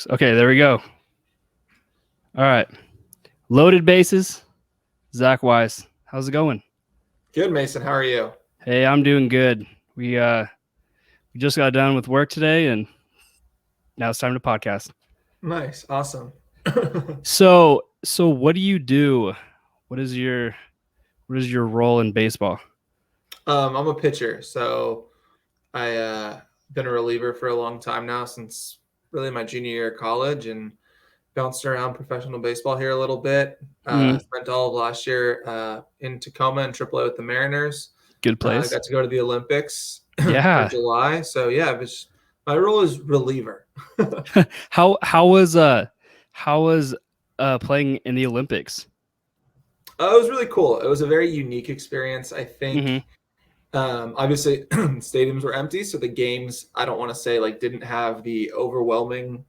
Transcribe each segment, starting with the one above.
works. Okay, there we go. All right. Loaded bases. Zack Weiss. How's it going? Good, Mason. How are you? Hey, I'm doing good. We just got done with work today and now it's time to podcast. Nice. Awesome. So what do you do? What is your role in baseball? I'm a pitcher, so I been a reliever for a long time now, since really my junior year of college, and bounced around professional baseball here a little bit. Mhm. Spent all of last year in Tacoma and AAA with the Mariners. Good I place. got to go to the Olympics for Yeah. July, so yeah, my role is reliever. How was playing in the Olympics? It was really cool. It was a very unique experience. I think Mhm. obviously stadiums were empty, so the games, I don't want to say like didn't have the overwhelming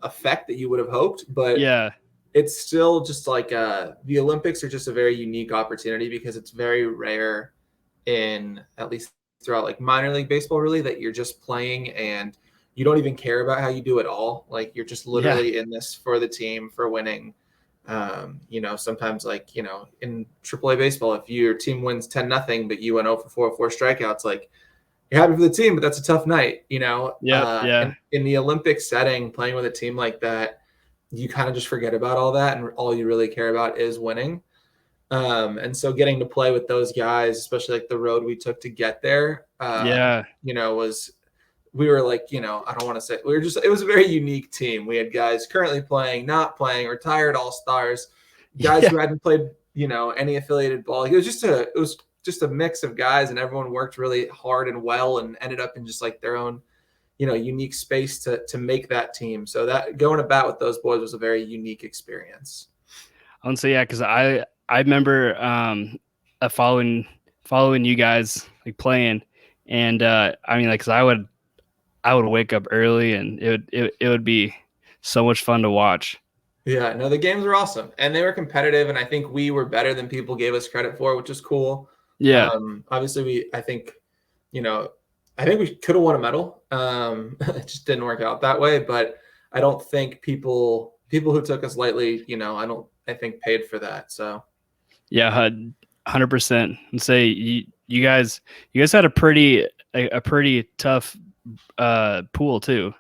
effect that you would have hoped, but Yeah. it's still just like the Olympics are just a very unique opportunity because it's very rare in, at least throughout like minor league baseball, really, that you're just playing and you don't even care about how you do at all. Like you're just Yeah. literally in this for the team, for winning. Sometimes like, in AAA baseball, if your team wins 10-0, but you went 0 for 4 with 4 strikeouts, like you're happy for the team, but that's a tough night, Yep. Yeah. in the Olympic setting, playing with a team like that, you kind of just forget about all that. And all you really care about is winning. And so getting to play with those guys, especially like the road we took to get there, Yeah. was, we were like, I don't want to say, it was a very unique team. We had guys currently playing, not playing, retired all-stars, guys Yeah. who hadn't played, any affiliated ball. It was just a mix of guys, and everyone worked really hard and well and ended up in just like their own, unique space to make that team. So that going about with those boys was a very unique experience. I would say yeah, because I remember following you guys like playing, and I mean like because I would wake up early and it would be so much fun to watch. Yeah, no, the games were awesome and they were competitive, and I think we were better than people gave us credit for, which is cool. Yeah. Obviously, I think, you know, I think we could have won a medal. It just didn't work out that way, but I don't think people who took us lightly, I think paid for that. So Yeah, 100%. And say you guys had a pretty tough pool too.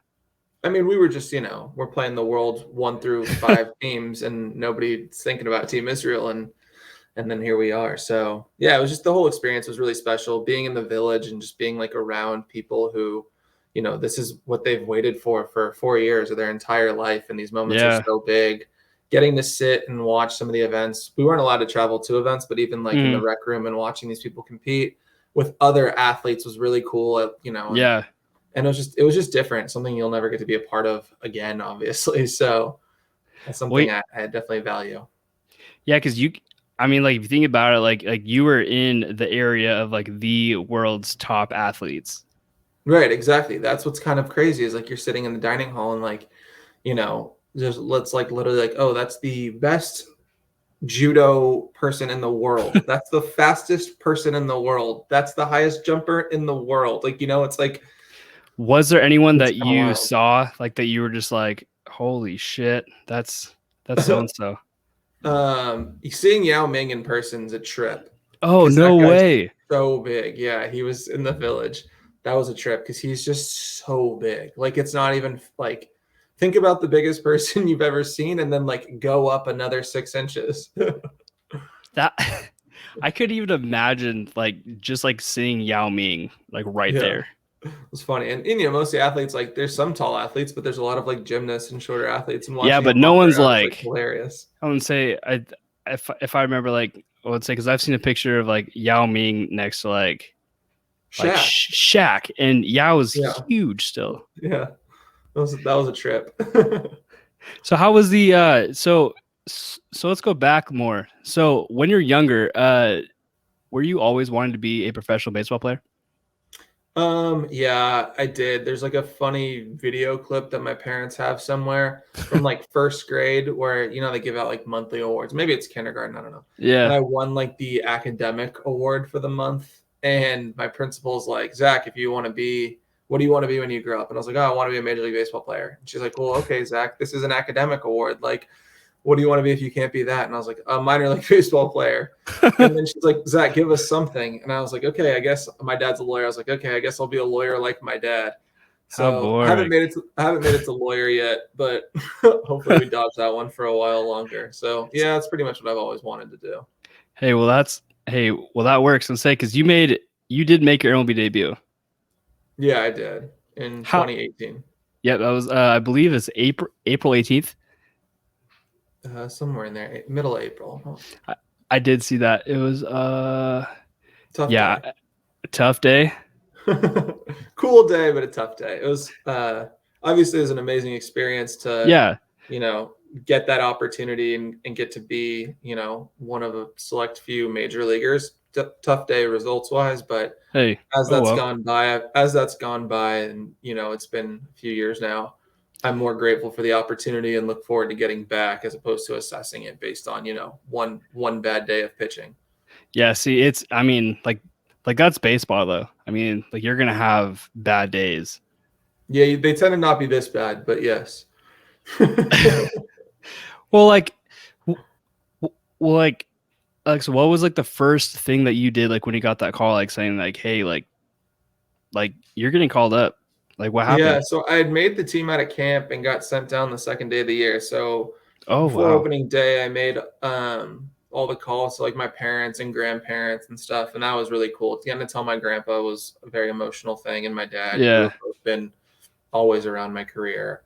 I mean, we were just, we're playing the world's 1 through 5 teams, and nobody's thinking about Team Israel, and then here we are. So yeah, it was just, the whole experience was really special, being in the village and just being like around people who, this is what they've waited for 4 years of their entire life, and these moments are Yeah. so big. Getting to sit and watch some of the events. We weren't allowed to travel to events, but even like in the Mhm. rec room and watching these people compete with other athletes was really cool. Yeah. And it was just different, something you'll never get to be a part of again, obviously. So that's something Wait. I definitely value. Yeah, because I mean, like if you think about it, like you were in the area of like the world's top athletes. Right, exactly. That's what's kind of crazy, is like you're sitting in the dining hall and like, just let's like literally like, oh, that's the best judo person in the world. That's the fastest person in the world. That's the highest jumper in the world. Like, it's like, Was there anyone it's that kind of you wild. saw like that you were just like, holy shit, that's so and so? Seeing Yao Ming in person is a trip, Oh, because that no guy's way. so big. Yeah, he was in the village. That was a trip because he's just so big. Like, it's not even like, think about the biggest person you've ever seen, and then like go up another 6 inches. That I could even imagine like just like seeing Yao Ming like right Yeah, there. it was funny. And most of the athletes, like there's some tall athletes, but there's a lot of like gymnasts and shorter athletes. And Yeah, watching but them no walk one's around was like like hilarious. I would say if I remember like I would say because I've seen a picture of like Yao Ming next to like Shaq. Shaq, and Yao is Yeah, huge still. yeah. That was a trip. So how was the so let's go back more. So when you're younger, were you always wanting to be a professional baseball player? Yeah, I did. There's like a funny video clip that my parents have somewhere from like first grade where, they give out like monthly awards. Maybe it's kindergarten, I don't know. And Yeah. I won like the academic award for the month. And my principal's like, Zach, if you want to be what do you want to be when you grow up? And I was like, oh, I want to be a Major League Baseball player. And she's like, well, okay, Zach, this is an academic award. Like, what do you want to be if you can't be that? And I was like, a minor league baseball player. And then she's like, Zach, give us something. And I was like, okay, I guess my dad's a lawyer. I was like, okay, I guess I'll be a lawyer like my dad. How So I haven't boring. made it to lawyer yet, but hopefully we dodge that one for a while longer. So yeah, that's pretty much what I've always wanted to do. Hey, well that works. And say because you did make your MLB debut. Yeah, I did in How? 2018. Yeah, that was I believe it's April 18th. Somewhere in there, middle of April. I did see that. It was Tough yeah, day. tough day. Cool day, but a tough day. It was obviously it was an amazing experience to Yeah. Get that opportunity and get to be one of a select few major leaguers. Tough day results wise, but Hey. as Oh that's well. gone by, and it's been a few years now, I'm more grateful for the opportunity and look forward to getting back as opposed to assessing it based on one bad day of pitching. Yeah, see, I mean, like that's baseball though. I mean, like you're gonna have bad days. Yeah, they tend to not be this bad, but yes. Well, well, so what was like the first thing that you did like when you got that call, like saying like, hey, like you're getting called up? Like what Yeah, happened? so I had made the team out of camp and got sent down the second day of the year. So Oh before wow. opening day, I made all the calls to like my parents and grandparents and stuff, and that was really cool. Getting to tell my grandpa was a very emotional thing, and my dad, who Yeah. have both been always around my career.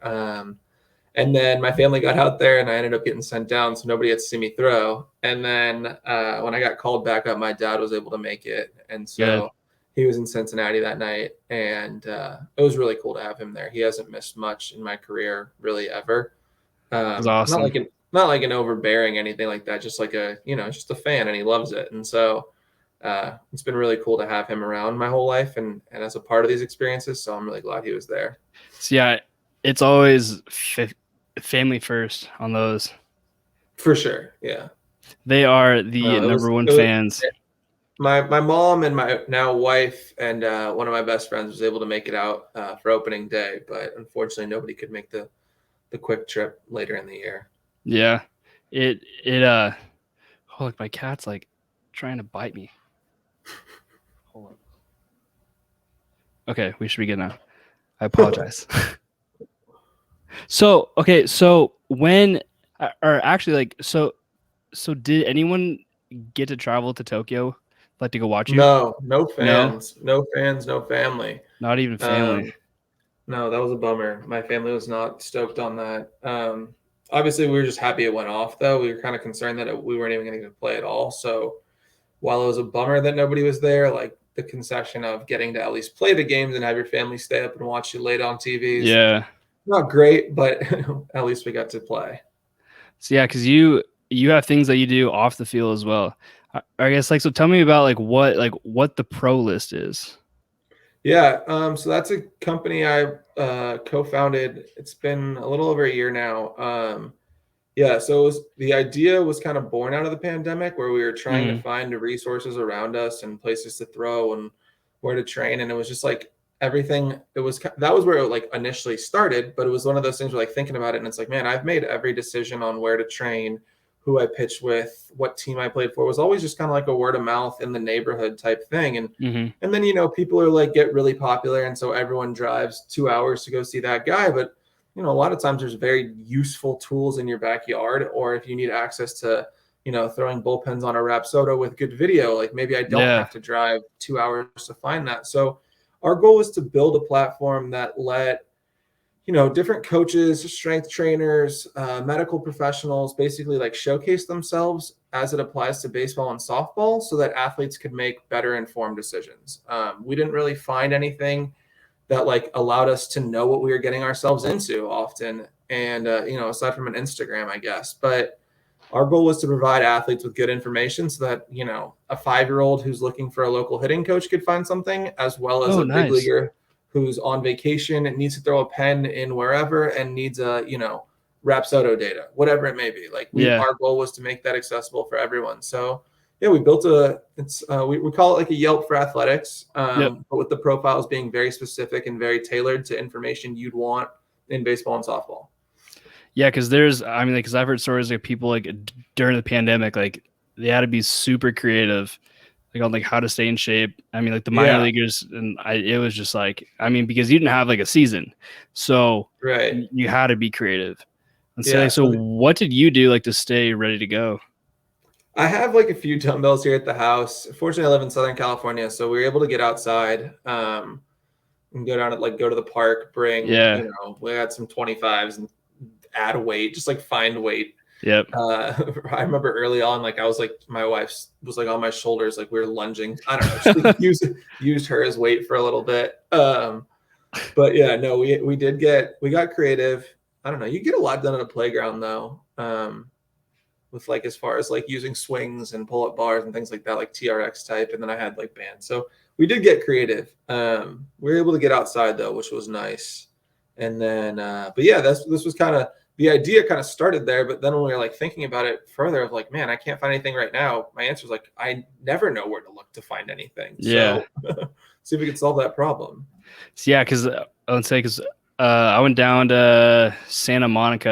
And then my family got out there, and I ended up getting sent down, so nobody had to see me throw. And then when I got called back up, my dad was able to make it, and Good. so he was in Cincinnati that night, and it was really cool to have him there. He hasn't missed much in my career, really ever. That's Not awesome. like an overbearing anything like that, just like just a fan, and he loves it. And so it's been really cool to have him around my whole life and as a part of these experiences. So I'm really glad he was there. So yeah, it's always family first on those. For sure. Yeah. They are the It number was one it was fans. my mom and my now wife and one of my best friends was able to make it out for opening day, but unfortunately nobody could make the quick trip later in the year. Yeah. It oh look, my cat's like trying to bite me. Hold on. Okay, we should begin now. I apologize. So okay, so when or actually like so did anyone get to travel to Tokyo like to go watch you? No, no No, fans, no fans, no family. not even family. No, that was a bummer. My family was not stoked on that. Obviously, we were just happy it went off, though. We were kind of concerned that we weren't even going to play at all. So while it was a bummer that nobody was there, like the concession of getting to at least play the games and have your family stay up and watch you late on TVs, Yeah. not great, but at least we got to play. So yeah, because you have things that you do off the field as well. I guess like so. Tell me about what the pro list is. Yeah, so that's a company I co-founded. It's been a little over a year now. Yeah, so the idea was kind of born out of the pandemic where we were trying to find the resources around us and places to throw and where to train. And it was just like everything, that was where it like initially started, but it was one of those things where like thinking about it and it's like, man, I've made every decision on where to train, who I pitched with, what team I played for. It was always just kind of like a word of mouth in the neighborhood type thing. And then, people are like get really popular. And so everyone drives 2 hours to go see that guy. But a lot of times there's very useful tools in your backyard, or if you need access to, throwing bullpens on a Rapsodo with good video, like maybe I don't Yeah. have to drive 2 hours to find that. So our goal is to build a platform that let, different coaches, strength trainers, medical professionals basically like showcase themselves as it applies to baseball and softball so that athletes could make better informed decisions. We didn't really find anything that like allowed us to know what we were getting ourselves into often. And, aside from an Instagram, I guess, but our goal was to provide athletes with good information so that, a 5-year-old who's looking for a local hitting coach could find something, as well as Oh, a big nice. leaguer who's on vacation and needs to throw a pen in wherever and needs a, Rapsodo data, whatever it may be. Like Yeah. our goal was to make that accessible for everyone. So Yeah, we built we call it like a Yelp for athletics, Yep. but with the profiles being very specific and very tailored to information you'd want in baseball and softball. Yeah, because because I've heard stories of people like during the pandemic, like they had to be super creative, like on like how to stay in shape. I mean, like the minor Yeah, leaguers, it was just like, I mean, because you didn't have like a season, so right. you had to be creative. And say, Yeah, like, so what did you do like to stay ready to go? I have like a few dumbbells here at the house. Fortunately, I live in Southern California, so we were able to get outside and go down go to the park, bring, Yeah. we had some 25s and add weight, just like find weight. Yep. I remember early on, like I was like, my wife was like on my shoulders, like we were lunging. I don't know, just like used her as weight for a little bit. But yeah, no, we got creative. I don't know. You get a lot done at a playground though. With like as far as like using swings and pull-up bars and things like that, like TRX type. And then I had like bands. So we did get creative. We were able to get outside though, which was nice. And then but yeah, this was kind of the idea kind of started there, but then when we were like thinking about it further of like, man, I can't find anything right now. My answer was like, I never know where to look to find anything. Yeah. So see if we could solve that problem. So, yeah, because I would say I went down to Santa Monica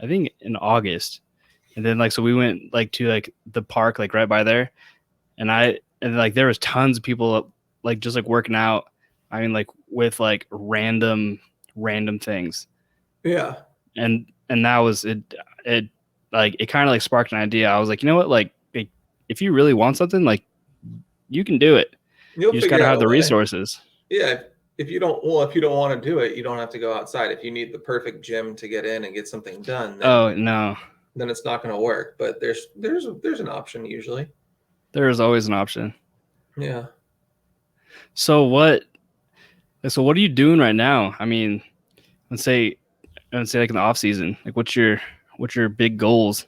I think in August, and then like so we went like to like the park like right by there, and like there was tons of people like just like working out. I mean like with like random things, Yeah. and that was it. It like it kind of like sparked an idea. I was like, you know what, like if you really want something, like you can do it. You'll You just got to figure out have a the way. resources. Yeah. If you don't want to do it, you don't have to go outside. If you need the perfect gym to get in and get something done, Oh no, then it's not going to work. But there's an option usually. there is always an option. Yeah. So what are you doing right now? I mean, let's say like in the off season, like what's your big goals?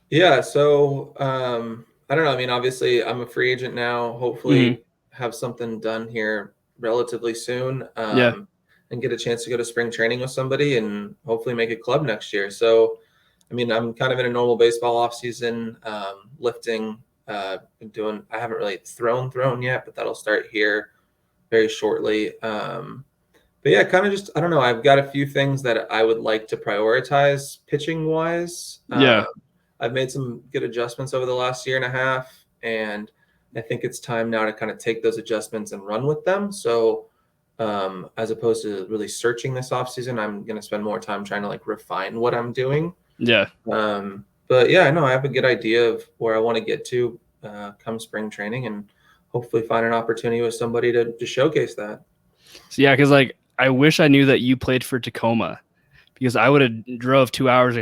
Yeah. So I don't know. I mean, obviously, I'm a free agent now. Mm-hmm. Hopefully, have something done here relatively soon, Yeah. and get a chance to go to spring training with somebody, and hopefully make a club next year. So, I mean, I'm kind of in a normal baseball off season, lifting. Doing. I haven't really thrown yet, but that'll start here very shortly. But yeah, kind of just, I don't know. I've got a few things that I would like to prioritize pitching wise. Yeah. I've made some good adjustments over the last year and a half, and I think it's time now to kind of take those adjustments and run with them. So, as opposed to really searching this off season, I'm going to spend more time trying to like refine what I'm doing. Yeah. But yeah, I know I have a good idea of where I want to get to come spring training, and hopefully find an opportunity with somebody to showcase that. So yeah, because like I wish I knew that you played for Tacoma, because I would have drove 2 hours.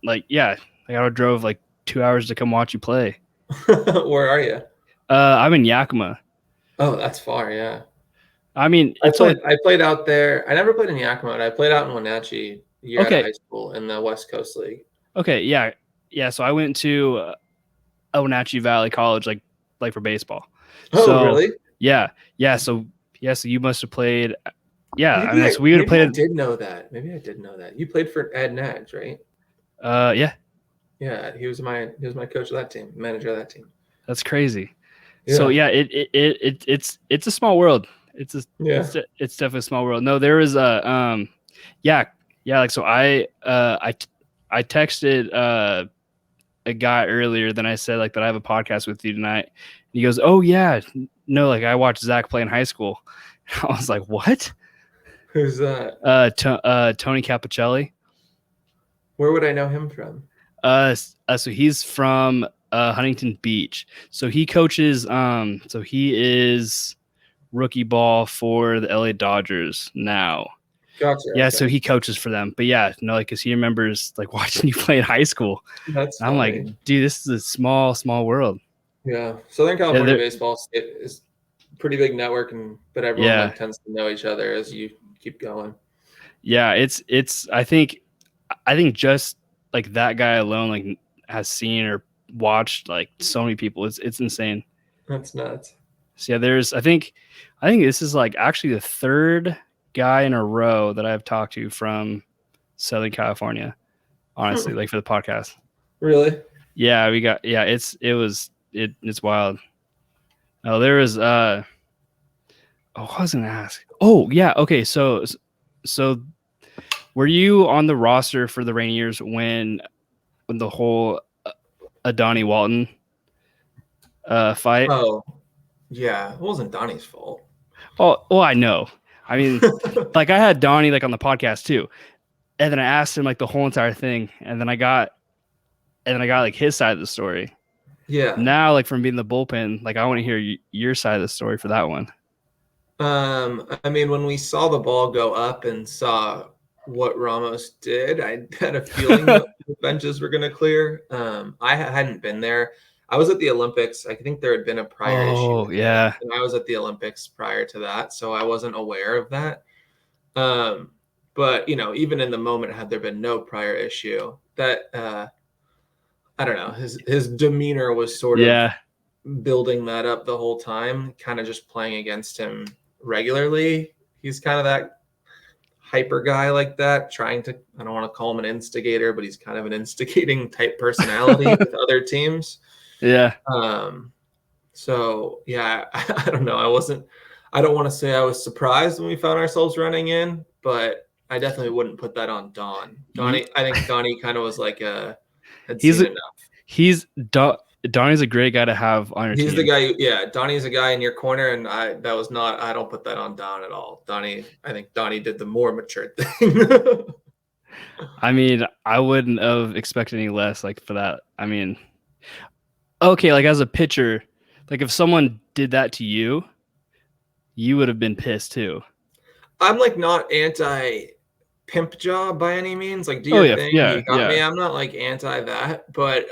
Like yeah, like I would have drove like 2 hours to come watch you play. Where are you? I'm in Yakima. Oh, that's far. Yeah. I mean, I it's only played out there. I never played in Yakima. I played out in Wenatchee a year out of okay. high school in the West Coast League. Okay, yeah, yeah. So I went to Wenatchee Valley College, like for baseball. Oh, So really? yeah, yeah. So you must have played. Yeah, I Maybe mean, I so we would have maybe I played. did know that. Maybe I did know that. You played for Ed Nags, right? Yeah, Yeah, he was my coach of that team, manager of that team. that's crazy. So Yeah. yeah, it's a small world. Yeah. It's definitely a small world. No, there was yeah, like so I texted a guy earlier, then I said like that I have a podcast with you tonight. And he goes, "Oh yeah, no, like I watched Zach play in high school." I was like, "What?" Who's that? Tony Capicelli. Where would I know him from? So he's from Huntington Beach. So he coaches. So he is rookie ball for the LA Dodgers now. Gotcha. Yeah, Okay. so he coaches for them. But yeah, no, like because he remembers like watching you play in high school. That's And I'm like, funny. dude, this is a small world. Yeah. Southern Yeah, California baseball is pretty big network, but everyone yeah, like tends to know each other as you keep going. yeah. It's. I think just like that guy alone like has seen or watched like so many people. It's insane. That's nuts. So yeah, I think this is like actually the third guy in a row that I've talked to from Southern California. Honestly, like for the podcast. Really? Yeah, we got it's wild. Oh, there was oh, I was gonna ask. Oh, yeah, okay. So were you on the roster for the Rainiers when the whole Adani Walton fight? Oh, yeah, it wasn't Donnie's fault. Oh, I know. I mean, like I had Donnie like on the podcast too, and then I asked him like the whole entire thing, and then I got like his side of the story. Yeah. Now, like from being the bullpen, like I want to hear your side of the story for that one. I mean, when we saw the ball go up and saw what Ramos did, I had a feeling that the benches were going to clear. I hadn't been there. I was at the Olympics. I think there had been a prior issue Oh with it, yeah, and I was at the Olympics prior to that, so I wasn't aware of that. Um, but even in the moment, had there been no prior issue, that I don't know, his demeanor was sort of yeah, building that up the whole time, kind of just playing against him regularly. He's kind of that hyper guy like that, trying to, I don't want to call him an instigator, but he's kind of an instigating type personality with other teams. yeah, Um, so yeah, I don't know. I don't want to say I was surprised when we found ourselves running in, but I definitely wouldn't put that on Don. I think Donnie kind of was like had he's seen a, enough. he's Donnie's a great guy to have on your He's the team. guy. Yeah, Donnie's a guy in your corner, and I don't put that on Don at all. I think Donnie did the more mature thing. I mean, I wouldn't have expected any less like for that. I mean, okay, like as a pitcher, like if someone did that to you, you would have been pissed too. I'm like not anti pimp job by any means. Like, do Oh your yeah, thing, yeah, you got yeah, me. I'm not like anti that, but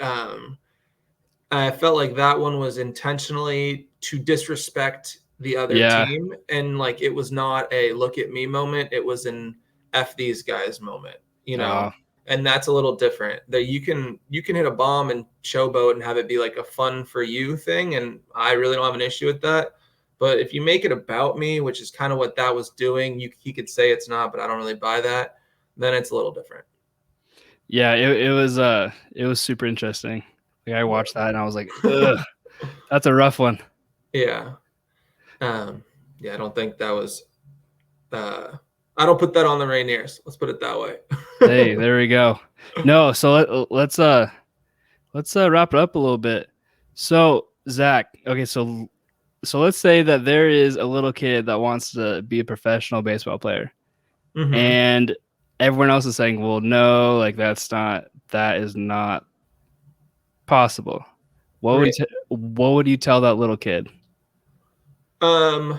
I felt like that one was intentionally to disrespect the other yeah. team, and like it was not a look at me moment. It was an F these guys moment, Uh, and that's a little different. That you can hit a bomb and showboat and have it be like a fun for you thing, and I really don't have an issue with that. But if you make it about me, which is kind of what that was doing, he could say it's not, but I don't really buy that. Then it's a little different. yeah, it was super interesting. Like I watched that and I was like, ugh, that's a rough one. Yeah. Yeah, I don't think that was. I don't put that on the Rainiers. Let's put it that way. Hey, there we go. No, so let's wrap it up a little bit. So Zach, okay, so let's say that there is a little kid that wants to be a professional baseball player, Mm-hmm. and everyone else is saying, well, no, like that is not possible. Right. What would you tell that little kid? Um,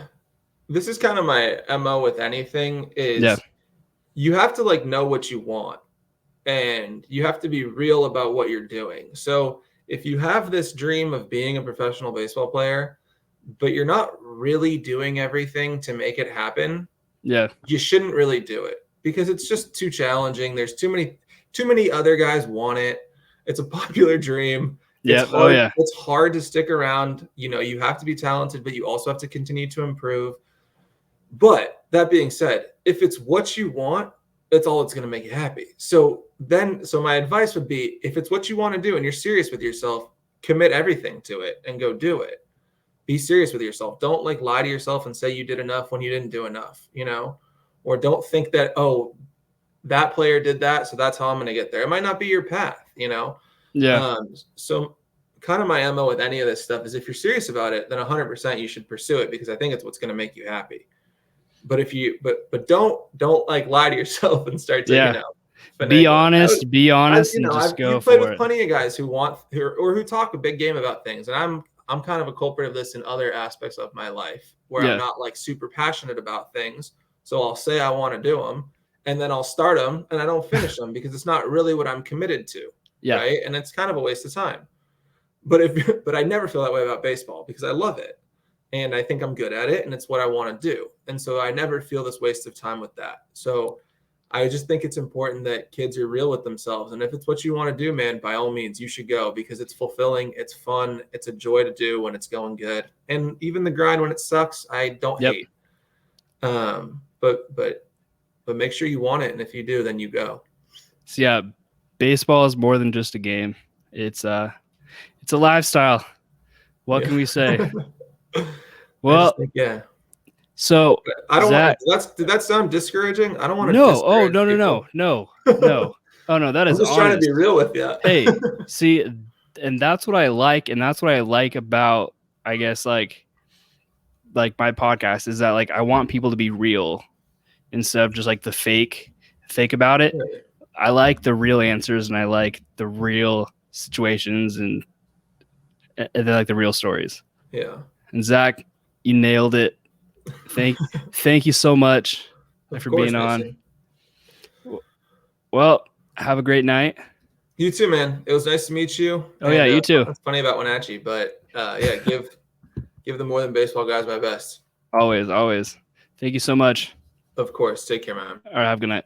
this is kind of my MO with anything Yeah, is you have to like know what you want and you have to be real about what you're doing. So if you have this dream of being a professional baseball player, but you're not really doing everything to make it happen, yeah, you shouldn't really do it because it's just too challenging. There's too many other guys want it. It's a popular dream. It's yeah. Oh hard. yeah, It's hard to stick around. You have to be talented, but you also have to continue to improve. But that being said, if it's what you want, that's all that's going to make you happy. So my advice would be if it's what you want to do and you're serious with yourself, commit everything to it and go do it. Be serious with yourself. Don't like lie to yourself and say you did enough when you didn't do enough, or don't think that, oh, that player did that, so that's how I'm going to get there. It might not be your path. yeah, So kind of my MO with any of this stuff is if you're serious about it, then 100% you should pursue it because I think it's what's going to make you happy. But if you but don't like lie to yourself and start to yeah. finagle it. Be honest, and just I've go you've played for with it. plenty of guys who talk a big game about things, and I'm kind of a culprit of this in other aspects of my life where I'm Yeah, not like super passionate about things. So I'll say I want to do them, and then I'll start them, and I don't finish them because it's not really what I'm committed to, yeah, right? And it's kind of a waste of time. But I never feel that way about baseball because I love it and I think I'm good at it and it's what I want to do. And so I never feel this waste of time with that. So I just think it's important that kids are real with themselves. And if it's what you want to do, man, by all means, you should go because it's fulfilling, it's fun, it's a joy to do when it's going good. And even the grind when it sucks, I don't yep. hate. But make sure you want it. And if you do, then you go. So yeah, baseball is more than just a game. It's a lifestyle. What Yeah. can we say? I Well, just think, yeah. so I don't Zach, want. Did that sound discouraging? I don't want to no, oh discourage no, no, people. no, no, no. Oh no, that I'm is just trying to be honest. real with you. Hey, see, and that's what I like, and that's what I like about, I guess, like my podcast is that like I want people to be real instead of just like the fake about it. I like the real answers and I like the real situations and then like the real stories. Yeah. And Zach, you nailed it. Thank you so much Of for course, being on. Mason. Well, have a great night. You too, man. It was nice to meet you. Oh yeah, you too. That's funny about Wenatchee, but yeah, give the More Than Baseball guys my best. Always. Thank you so much. Of course. Take care, man. All right, have a good night.